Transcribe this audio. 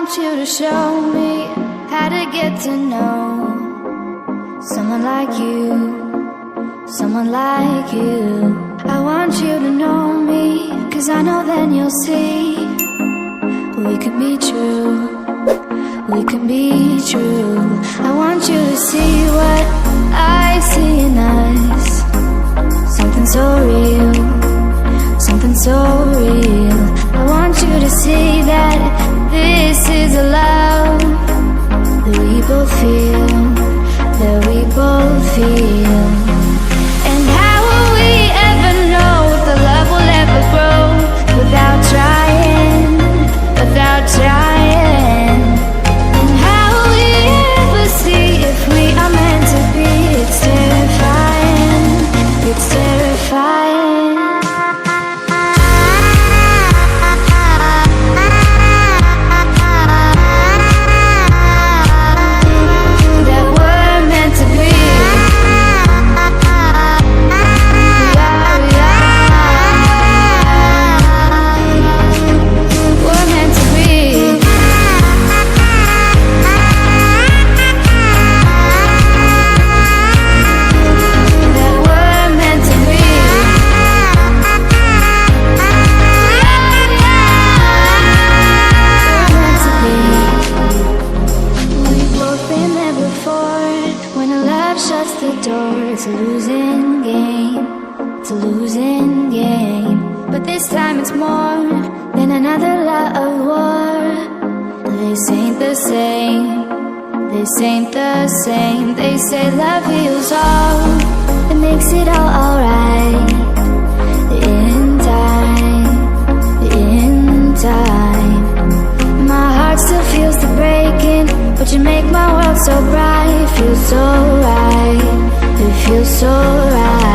want you to show me how to get to know someone like you, someone like you. I want you to know me, 'cause I know then you'll see we could be true, we can be true. I want you to see what I see in us, something so real, something so real. I want you to see that this is a love that we both feel, that we both feel. And how will we ever know if the love will ever grow without trying, without trying? And how will we ever see if we are meant to be? It's terrifying, it's terrifying. It's a losing game, it's a losing game. But this time it's more than another love war. This ain't the same, this ain't the same. They say love heals all, it makes it all alright. In time, in time. My heart still feels the breaking, but you make my world so bright. Feels so right, it feels so right.